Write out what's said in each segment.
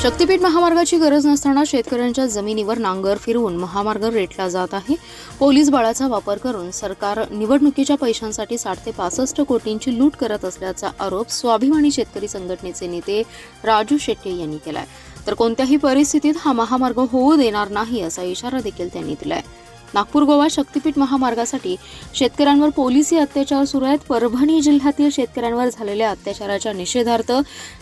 शक्तीपीठ महामार्गाची गरज नसताना शेतकऱ्यांच्या जमिनीवर नांगर फिरवून महामार्ग रेटला जात आहे. पोलीस बळाचा वापर करून सरकार निवडणुकीच्या पैशांसाठी 60 ते 65 कोटींची लूट करत असल्याचा आरोप स्वाभिमानी शेतकरी संघटनेचे नेते राजू शेट्टी यांनी केलाय. तर कोणत्याही परिस्थितीत हा महामार्ग होऊ देणार नाही असा इशारा देखील त्यांनी दिलाय. नागपूर गोवा शक्तीपीठ महामार्गासाठी शेतकऱ्यांवर पोलिसी अत्याचार सुरू आहेत. परभणी जिल्ह्यातील शेतकऱ्यांवर झालेल्या अत्याचाराच्या निषेधार्थ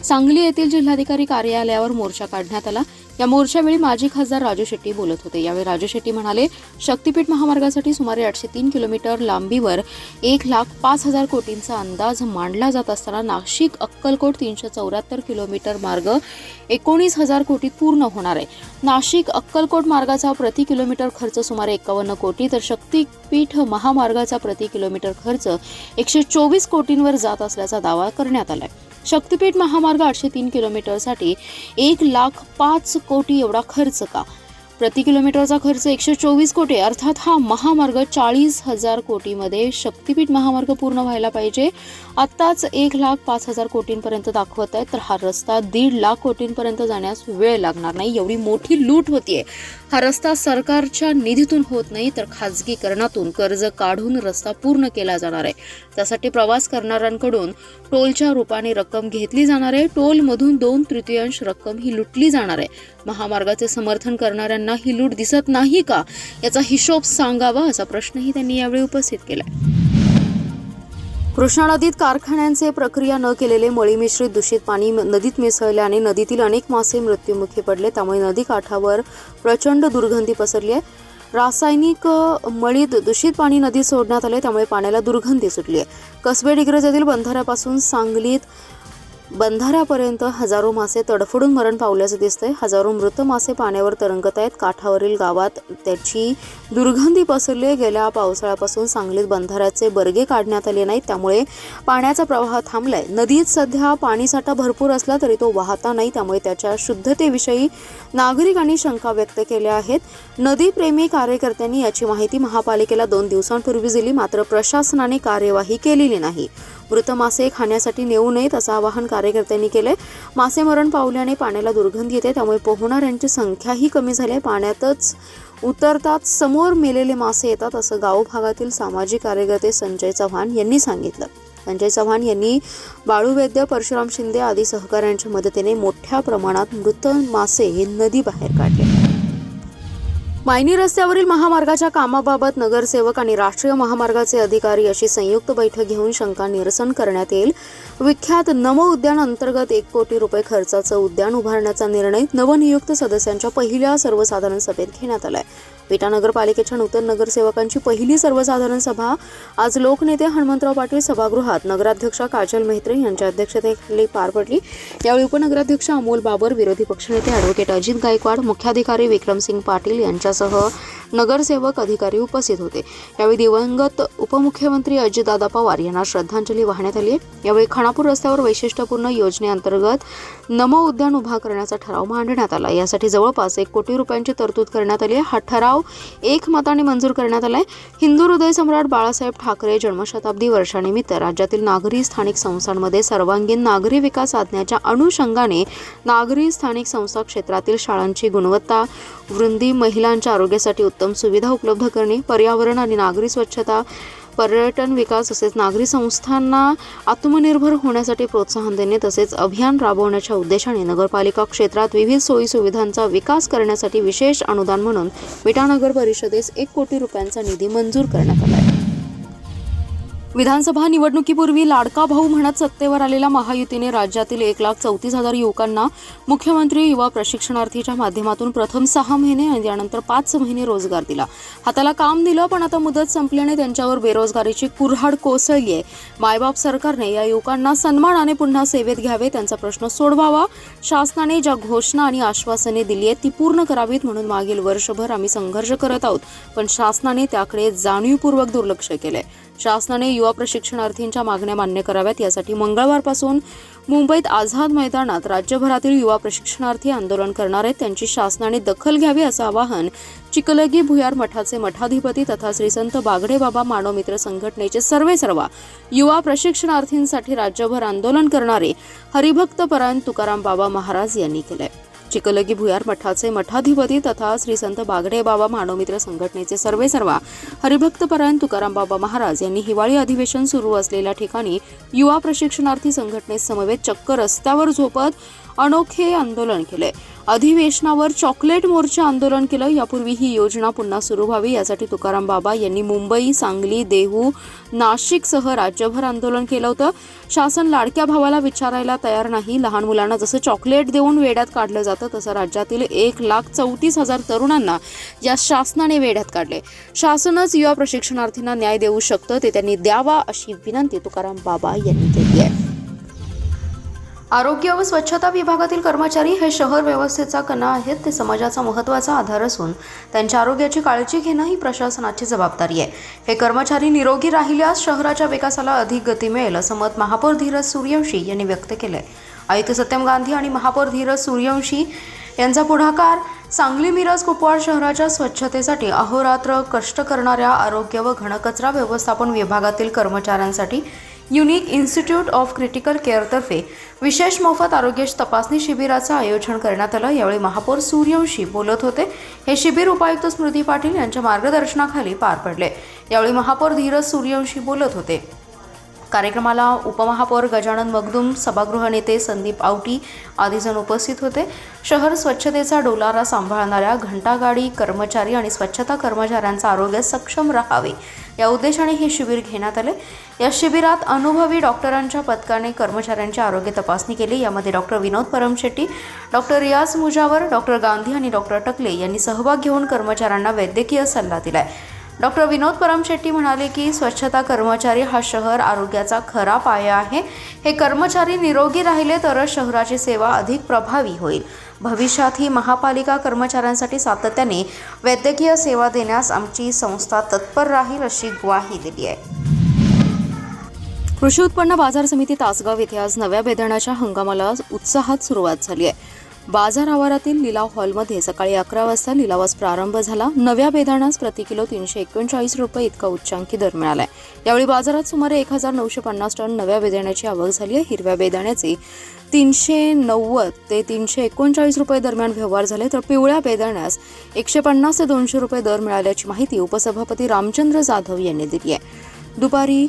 सांगली येथील जिल्हाधिकारी कार्यालयावर मोर्चा काढण्यात आला. या मोर्चावेळी माजी खासदार राजू शेट्टी बोलत होते. यावेळी राजू शेट्टी म्हणाले, शक्तीपीठ महामार्गासाठी सुमारे 803 किलोमीटर लांबीवर 1,05,000 कोटींचा अंदाज मांडला जात असताना नाशिक अक्कलकोट 374 किलोमीटर मार्ग 19,000 कोटीत पूर्ण होणार आहे. नाशिक अक्कलकोट मार्गाचा प्रति किलोमीटर खर्च सुमारे 51 कोटी तर शक्तीपीठ महामार्गाचा प्रति किलोमीटर खर्च 124 कोटींवर जात असल्याचा दावा करण्यात आलाय. शक्तीपीठ महामार्ग 803 किलोमीटरसाठी 1,05,000 कोटी एवढा खर्च का? प्रति किलोमीटरचा खर्च 124 कोटी, अर्थात हा महामार्ग 40,000 कोटीमध्ये शक्तीपीठ महामार्ग पूर्ण व्हायला पाहिजे. आत्ताच 1,05,000 कोटींपर्यंत दाखवत आहेत, तर हा रस्ता 1,50,000 कोटींपर्यंत जाण्यास वेळ लागणार नाही. एवढी मोठी लूट होतीये. हा रस्ता सरकारच्या निधीतून होत नाही, तर खाजगीकरणातून कर्ज काढून रस्ता पूर्ण केला जाणार आहे. त्यासाठी प्रवास करणाऱ्यांकडून टोलच्या रूपाने रक्कम घेतली जाणार आहे. टोलमधून 2/3 रक्कम ही लुटली जाणार आहे. महामार्गाचे समर्थन करणाऱ्यांना ही लूट दिसत नाही का? याचा हिशोब सांगावा असा प्रश्नही त्यांनी यावेळी उपस्थित केला. कृष्णा नदीत कारखान्यांचे प्रक्रिया न केलेले मळीमिश्रित दूषित पाणी नदीत मिसळल्याने नदीतील अनेक मासे मृत्युमुखी पडले. त्यामुळे नदीकाठावर प्रचंड दुर्गंधी पसरली आहे. रासायनिक मळीत दूषित पाणी नदीत सोडण्यात आले, त्यामुळे पाण्याला दुर्गंधी सुटली आहे. कसबे डिग्रज येथील बंधाऱ्यापासून सांगलीत बंधाऱ्यापर्यंत हजारो मासे तडफडून मरण पावल्याचं दिसतंय. हजारो मृत मासे पाण्यावर तरंगत आहेत. काठावरील गावात त्याची दुर्गंधी पसरली. गेल्या पावसाळ्यापासून सांगलीत बंधाऱ्याचे बर्गे काढण्यात आले नाहीत, त्यामुळे पाण्याचा प्रवाह थांबलाय. नदीत सध्या पाणीसाठा भरपूर असला तरी तो वाहता नाही, त्यामुळे त्याच्या शुद्धतेविषयी नागरिकांनी शंका व्यक्त केल्या आहेत. नदीप्रेमी कार्यकर्त्यांनी याची माहिती महापालिकेला 2 दिवसांपूर्वी दिली, मात्र प्रशासनाने कार्यवाही केलेली नाही. मृत मासे खाण्यासाठी नेऊ नयेत असं आवाहन कार्यकर्त्यांनी केलंय. मासे मरण पावल्याने पाण्याला दुर्गंधी येते, त्यामुळे पोहणाऱ्यांची संख्याही कमी झाली आहे. पाण्यातच उतरतात समोर मेलेले मासे येतात असं गाव भागातील सामाजिक कार्यकर्ते संजय चव्हाण यांनी सांगितलं. संजय चव्हाण यांनी बाळू वैद्य, परशुराम शिंदे आदी सहकाऱ्यांच्या मदतीने मोठ्या प्रमाणात मृत मासे हे नदी बाहेर काढले. मायनी रस्त्यावरील महामार्गाच्या कामाबाबत नगरसेवक आणि राष्ट्रीय महामार्गाचे अधिकारी अशी संयुक्त बैठक घेऊन शंका निरसन करण्यात येईल. विख्यात नमो उद्यान अंतर्गत 1 कोटी रुपये खर्चाचं उद्यान उभारण्याचा निर्णय नवनियुक्त सदस्यांच्या पहिल्या सर्वसाधारण सभेत घेण्यात आलाय. विटा नगरपालिकेच्या नूतन नगरसेवकांची पहिली सर्वसाधारण सभा आज लोकनेते हनुमंतराव पाटील सभागृहात नगराध्यक्षा काजल मेहत्रे यांच्या अध्यक्षतेखाली पार पडली. यावेळी उपनगराध्यक्ष अमोल बाबर, विरोधी पक्षनेते ॲडव्होकेट अजित गायकवाड, मुख्याधिकारी विक्रमसिंग पाटील यांच्यासह नगरसेवक अधिकारी उपस्थित होते. यावेळी दिवंगत उपमुख्यमंत्री अजितदादा पवार यांना श्रद्धांजली वाहण्यात आली. यावेळी खानापूर रस्त्यावर वैशिष्ट्यपूर्ण योजनेअंतर्गत नमो उद्यान उभा करण्याचा ठराव मांडण्यात आला. यासाठी जवळपास 1 कोटी रुपयांची तरतूद करण्यात आली आहे. हा ठराव एकमताने मंजूर करण्यात आलाय. हिंदू हृदय सम्राट बाळासाहेब ठाकरे जन्मशताब्दी वर्षानिमित्त राज्यातील नागरी स्थानिक संस्थांमध्ये सर्वांगीण नागरी विकास साधण्याच्या अनुषंगाने नागरी स्थानिक संस्था क्षेत्रातील शाळांची गुणवत्ता वृद्धी, महिलांच्या आरोग्यासाठी उत्तम सुविधा उपलब्ध करणे, पर्यावरण आणि नागरी स्वच्छता, पर्यटन विकास तसेच नागरी संस्थांना आत्मनिर्भर होण्यासाठी प्रोत्साहन देणे तसेच अभियान राबवण्याच्या उद्देशाने नगरपालिका क्षेत्रात विविध सोयी सुविधांचा विकास करण्यासाठी विशेष अनुदान म्हणून विटा नगर परिषदेस 1 कोटी रुपयांचा निधी मंजूर करण्यात आला आहे. विधानसभा निवडणुकीपूर्वी लाडका भाऊ म्हणत सत्तेवर आलेल्या महायुतीने राज्यातील 1,34,000 युवकांना मुख्यमंत्री युवा प्रशिक्षणार्थीच्या माध्यमातून प्रथम 6 महिने आणि त्यानंतर 5 महिने रोजगार दिला. हाताला काम दिलं, पण आता मुदत संपल्याने त्यांच्यावर बेरोजगारीची कुऱ्हाड कोसळली आहे. मायबाप सरकारने या युवकांना सन्मानाने पुन्हा सेवेत घ्यावे, त्यांचा प्रश्न सोडवावा. शासनाने ज्या घोषणा आणि आश्वासने दिली आहेत ती पूर्ण करावीत म्हणून मागील वर्षभर आम्ही संघर्ष करत आहोत, पण शासनाने त्याकडे जाणीवपूर्वक दुर्लक्ष केलंय. शासनाने युवा प्रशिक्षणार्थींच्या मागण्या मान्य कराव्यात. यासाठी मंगळवारपासून मुंबईत आझाद मैदानात राज्यभरातील युवा प्रशिक्षणार्थी आंदोलन करणार आहेत. त्यांची शासनाने दखल घ्यावी असं आवाहन चिकलगी भुयार मठाचे मठाधिपती तथा श्री संत बागडे बाबा मानव मित्र संघटनेचे सर्वेसर्वा युवा प्रशिक्षणार्थींसाठी राज्यभर आंदोलन करणारे हरिभक्त परायण तुकाराम बाबा महाराज यांनी केलंय. चिकलगी भुयार मठाचे मठाधिपती तथा श्री संत बागडे बाबा मानवमित्र संघटनेचे सर्वेसर्वा हरिभक्तपरायण तुकाराम बाबा महाराज यांनी हिवाळी अधिवेशन सुरू असलेल्या ठिकाणी युवा प्रशिक्षणार्थी संघटनेसमवेत चक्क रस्त्यावर झोपत अनोखे आंदोलन केले. अधिवेशनावर चॉकलेट मोर्चा आंदोलन केलं. यापूर्वी ही योजना पुन्हा सुरू व्हावी यासाठी तुकाराम बाबा यांनी मुंबई, सांगली, देहू, नाशिकसह राज्यभर आंदोलन केलं होतं. शासन लाडक्या भावाला विचारायला तयार नाही. लहान मुलांना जसं चॉकलेट देऊन वेड्यात काढलं जातं तसं राज्यातील 1,34,000 तरुणांना या शासनाने वेड्यात काढले. शासनच युवा प्रशिक्षणार्थींना न्याय देऊ शकतं, ते त्यांनी द्यावा अशी विनंती तुकाराम बाबा यांनी केली आहे. आरोग्य व स्वच्छता विभागातील कर्मचारी हे शहर व्यवस्थेचा कणा आहेत. ते समाजाचा महत्त्वाचा आधार असून त्यांच्या आरोग्याची काळजी घेणं ही प्रशासनाची जबाबदारी आहे. हे कर्मचारी निरोगी राहिल्यास शहराच्या विकासाला अधिक गती मिळेल असं मत महापौर धीरज सूर्यवंशी यांनी व्यक्त केलंय. आयुक्त सत्यम गांधी आणि महापौर धीरज सूर्यवंशी यांचा पुढाकार सांगली मिरज कुपवाड शहराच्या स्वच्छतेसाठी अहोरात्र कष्ट करणाऱ्या आरोग्य व घनकचरा व्यवस्थापन विभागातील कर्मचाऱ्यांसाठी युनिक इन्स्टिट्यूट ऑफ क्रिटिकल केअरतर्फे विशेष मोफत आरोग्य तपासणी शिबिराचं आयोजन करण्यात आलं. यावेळी महापौर सूर्यवंशी बोलत होते. हे शिबिर उपायुक्त स्मृती पाटील यांच्या मार्गदर्शनाखाली पार पडले. यावेळी महापौर धीरज सूर्यवंशी बोलत होते. कार्यक्रमाला उपमहापौर गजानन मगदुम, सभागृह नेते संदीप आवटी आदी जण उपस्थित होते. शहर स्वच्छतेचा डोलारा सांभाळणाऱ्या घंटागाडी कर्मचारी आणि स्वच्छता कर्मचाऱ्यांचं आरोग्य सक्षम राहावे या उद्देशाने हे शिबिर घेण्यात आले. या शिबिरात अनुभवी डॉक्टरांच्या पथकाने कर्मचाऱ्यांची आरोग्य तपासणी केली. यामध्ये डॉक्टर विनोद परमशेट्टी, डॉक्टर रियाज मुजावर, डॉक्टर गांधी आणि डॉक्टर टकले यांनी सहभाग घेऊन कर्मचाऱ्यांना वैद्यकीय सल्ला दिलाय. डॉक्टर विनोद परमशेट्टी म्हणाले की स्वच्छता कर्मचारी हा शहर आरोग्याचा खरा पाया आहे. हे कर्मचारी निरोगी राहिले तरच शहराची सेवा अधिक प्रभावी होईल. भविष्यातही महापालिका कर्मचाऱ्यांसाठी सातत्याने वैद्यकीय सेवा देण्यास आमची संस्था तत्पर राहील अशी ग्वाही दिली आहे. कृषी उत्पन्न बाजार समिती तासगाव येथे आज नव्या बेदाण्याच्या हंगामाला उत्साहात सुरुवात झाली आहे. बाजार आवारातील लिलाव हॉलमध्ये सकाळी 11 वाजता लिलावास प्रारंभ झाला. नव्या बेदाण्यास प्रति किलो 339 रुपये इतका उच्चांकी दर मिळाला आहे. यावेळी बाजारात सुमारे 1,950 टन नव्या बेदाण्याची आवक झाली आहे. हिरव्या बेदाण्याचे 390 ते 339 रुपये दरम्यान व्यवहार झाले, तर पिवळ्या बेदाण्यास 150 ते 200 रुपये दर मिळाल्याची माहिती उपसभापती रामचंद्र जाधव यांनी दिली आहे. दुपारी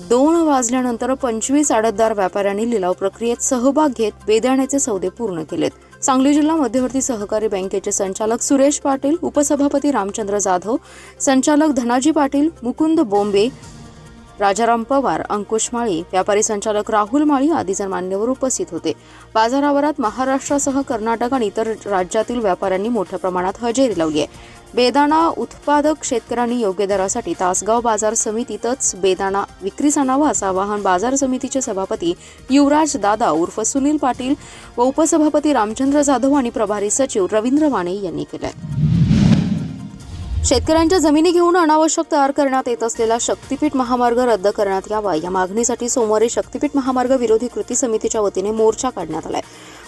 2 वाजल्यानंतर 25 आडतदार व्यापाऱ्यांनी लिलाव प्रक्रियेत सहभाग घेत बेदाण्याचे सौदे पूर्ण केलेत. सांगली जिल्हा मध्यवर्ती सहकारी बँकेचे संचालक सुरेश पाटील, उपसभापती रामचंद्र जाधव, संचालक धनाजी पाटील, मुकुंद बोंबे, राजाराम पवार, अंकुश माळी, व्यापारी संचालक राहुल माळी आदी जण मान्यवर उपस्थित होते. बाजार आवारात महाराष्ट्रासह कर्नाटक आणि इतर राज्यातील व्यापाऱ्यांनी मोठ्या प्रमाणात हजेरी लावली आहे. बेदाणा उत्पादक शेतकऱ्यांनी योग्य दरासाठी तासगाव बाजार समितीतच बेदाणा विक्रीस आणावा असं आवाहन बाजार समितीचे सभापती युवराज दादा उर्फ सुनील पाटील व उपसभापती रामचंद्र जाधव आणि प्रभारी सचिव रवींद्र माने यांनी केलं. शेतकऱ्यांच्या जमिनी घेऊन अनावश्यक तयार करण्यात येत असलेला शक्तीपीठ महामार्ग रद्द करण्यात यावा या मागणीसाठी सोमवारी शक्तीपीठ महामार्ग विरोधी कृती समितीच्या वतीने मोर्चा काढण्यात आलाय.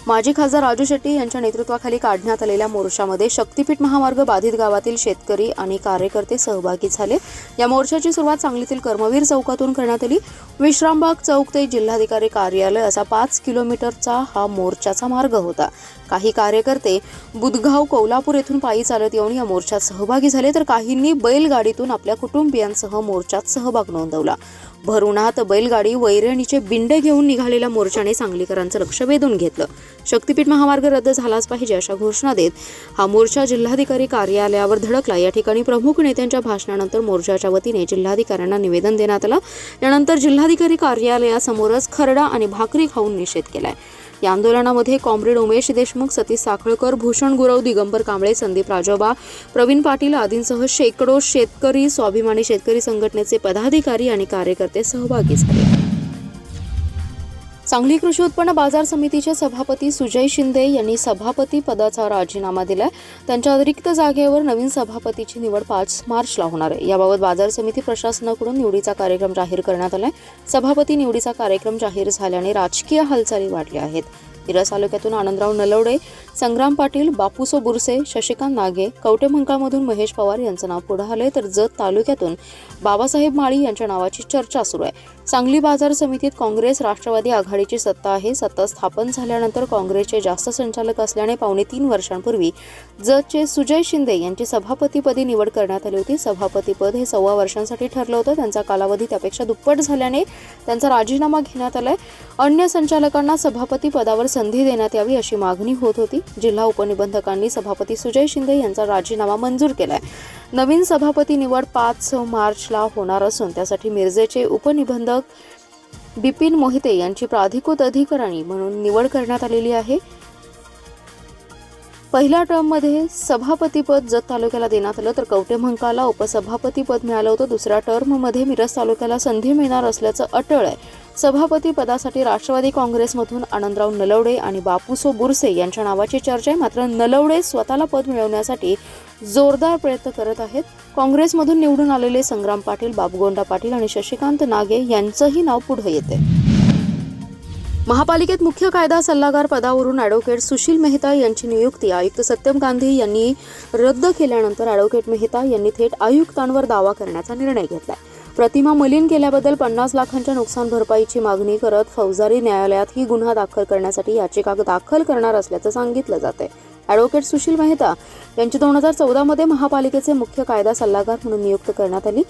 माजी खासदार राजू शेट्टी यांच्या नेतृत्वाखाली काढण्यात आलेल्या मोर्चामध्ये शक्तीपीठ महामार्ग बाधित गावातील शेतकरी आणि कार्यकर्ते सहभागी झाले. या मोर्चाची सुरुवात सांगलीतील कर्मवीर चौकातून करण्यात आली. विश्रामबाग चौक ते जिल्हाधिकारी कार्यालय असा 5 किलोमीटरचा हा मोर्चाचा मार्ग होता. काही कार्यकर्ते बुधगाव, कोल्हापूर येथून पायी चालत येऊन या मोर्चात सहभागी झाले, तर काहींनी बैलगाडीतून आपल्या कुटुंबियांसह मोर्चात सहभाग नोंदवला. भर उन्हात बैलगाडी वैरणीचे बिंडे घेऊन निघालेल्या मोर्चाने सांगलीकरांचं लक्ष वेधून घेतलं. शक्तीपीठ महामार्ग रद्द झालाच पाहिजे अशा घोषणा देत हा मोर्चा जिल्हाधिकारी कार्यालयावर धडकला. या ठिकाणी प्रमुख नेत्यांच्या भाषणानंतर मोर्चाच्या वतीने जिल्हाधिकाऱ्यांना निवेदन देण्यात आलं. यानंतर जिल्हाधिकारी कार्यालयासमोरच खरडा आणि भाकरी खाऊन निषेध केलाय. या आंदोलनामध्ये कॉम्रेड उमेश देशमुख, सतीश साखळकर, भूषण गुरव, दिगंबर कांबळे, संदीप राजोबा, प्रवीण पाटील आदींसह शेकडो शेतकरी, स्वाभिमानी शेतकरी संघटनेचे पदाधिकारी आणि कार्यकर्ते सहभागी झाले. सांगली कृषी उत्पन्न बाजार समितीचे सभापती सुजय शिंदे यांनी सभापती पदाचा राजीनामा दिलाय. त्यांच्या रिक्त जागेवर नवीन सभापतीची निवड 5 मार्चला होणार आहे. याबाबत बाजार समिती प्रशासनाकडून निवडीचा कार्यक्रम जाहीर करण्यात आलाय. सभापती निवडीचा कार्यक्रम जाहीर झाल्याने राजकीय हालचाली वाढल्या आहेत. मिरज तालुक्यातून आनंदराव नलवडे संग्राम पाटील, बापूसो बुरसे, शशिकांत नागे, कवटेमंकाळमधून महेश पवार यांचं नाव पुढे आलंय, तर जत तालुक्यातून बाबासाहेब माळी यांच्या नावाची चर्चा सुरू आहे. सांगली बाजार समितीत काँग्रेस राष्ट्रवादी आघाडीची सत्ता आहे. सत्ता स्थापन झाल्यानंतर काँग्रेसचे जास्त संचालक असल्याने 2.5 वर्षांपूर्वी जतचे सुजय शिंदे यांची सभापतीपदी निवड करण्यात आली होती. सभापतीपद हे 1.25 वर्षांसाठी ठरलं होतं. त्यांचा कालावधी त्यापेक्षा दुप्पट झाल्याने त्यांचा राजीनामा घेण्यात आलाय. अन्य संचालकांना सभापती पदावर संधी देण्यात यावी अशी मागणी होत होती. जिल्हा उपनिबंधकांनी सभापती सुजय शिंदे यांचा राजीनामा मंजूर केलाय. नवीन सभापती निवड 5 मार्चला होणार असून त्यासाठी मिरजेचे उपनिबंधक बिपिन मोहिते यांची प्राधिकृत अधिकारी म्हणून निवड करण्यात आलेली आहे. पहिल्या टर्ममध्ये सभापतीपद जत तालुक्याला देण्यात आलं, तर कवटेमंकाळला उपसभापतीपद मिळालं होतं. दुसऱ्या टर्ममध्ये मिरज तालुक्याला संधी मिळणार असल्याचं अटळ आहे. सभापती पदासाठी राष्ट्रवादी काँग्रेसमधून आनंदराव नलवडे आणि बापूसो बुरसे यांच्या नावाची चर्चा आहे. मात्र नलवडे स्वतःला पद मिळवण्यासाठी जोरदार प्रयत्न करत आहेत. काँग्रेसमधून निवडून आलेले संग्राम पाटील, बाबुगोंडा पाटील आणि शशिकांत नागे यांचंही नाव पुढे येते. महापालिकेत मुख्य कायदा सल्लागार पदावरून ॲडव्होकेट सुशील मेहता यांची नियुक्ती आयुक्त सत्यम गांधी यांनी रद्द केल्यानंतर ॲडव्होकेट मेहता यांनी थेट आयुक्तांवर दावा करण्याचा निर्णय घेतला. प्रतिमा मलिन केल्याबद्दल 50 लाखांच्या नुकसान भरपाईची मागणी करत फौजदारी न्यायालयात ही गुन्हा दाखल करण्यासाठी याचिका दाखल करणार असल्याचं सांगितलं जाते. ॲडव्होकेट सुशील मेहता यांची 2014 मध्ये महापालिकेचे मुख्य कायदा सल्लागार म्हणून नियुक्त करण्यात आली.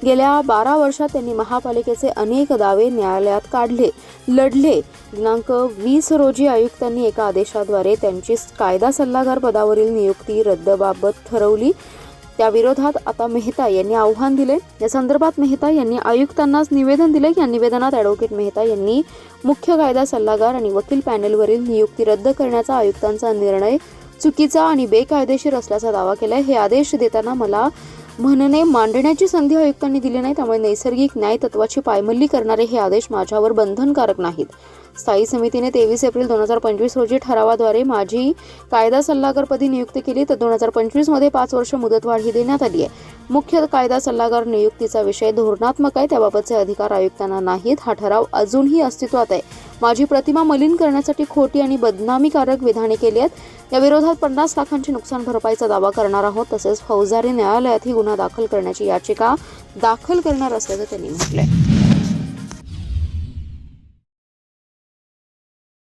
गेल्या 12 वर्षात त्यांनी महापालिकेचे अनेक दावे न्यायालयात लढले. दिनांक 20 रोजी आयुक्तांनी एका आदेशाद्वारे त्यांची कायदा सल्लागार पदावरील नियुक्ती रद्दबाबत ठरवली. त्याविरोधात आता मेहता यांनी आव्हान दिले. या संदर्भात मेहता यांनी आयुक्तांनाच निवेदन दिले. या निवेदनात ॲडव्होकेट मेहता यांनी मुख्य कायदा सल्लागार आणि वकील पॅनेलवरील नियुक्ती रद्द करण्याचा आयुक्तांचा निर्णय चुकीचा आणि बेकायदेशीर असल्याचा दावा केलाय. हे आदेश देताना मला म्हणणे मांडण्याची संधी आयुक्तांनी दिली नाही, त्यामुळे नैसर्गिक न्याय तत्वाची पायमल्ली करणारे हे आदेश माझ्यावर बंधनकारक नाहीत. स्थायी समितीने 23 एप्रिल 2025 रोजी ठरावाद्वारे माझी कायदा सल्लागारपदी नियुक्ती केली, तर 2025 मध्ये 5 वर्ष मुदतवाढ ही देण्यात आली आहे. मुख्य कायदा सल्लागार नियुक्तीचा विषय धोरणात्मक आहे, त्याबाबतचे अधिकार आयुक्तांना नाहीत. हा ठराव अजूनही अस्तित्वात आहे. माझी प्रतिमा मलिन करण्यासाठी खोटी आणि बदनामीकारक विधाने केली आहेत. या विरोधात 50 लाखांची नुकसान भरपाईचा दावा करणार आहोत. तसेच फौजदारी न्यायालयात ही गुन्हा दाखल करण्याची याचिका दाखल करणार असल्याचं त्यांनी म्हटलंय.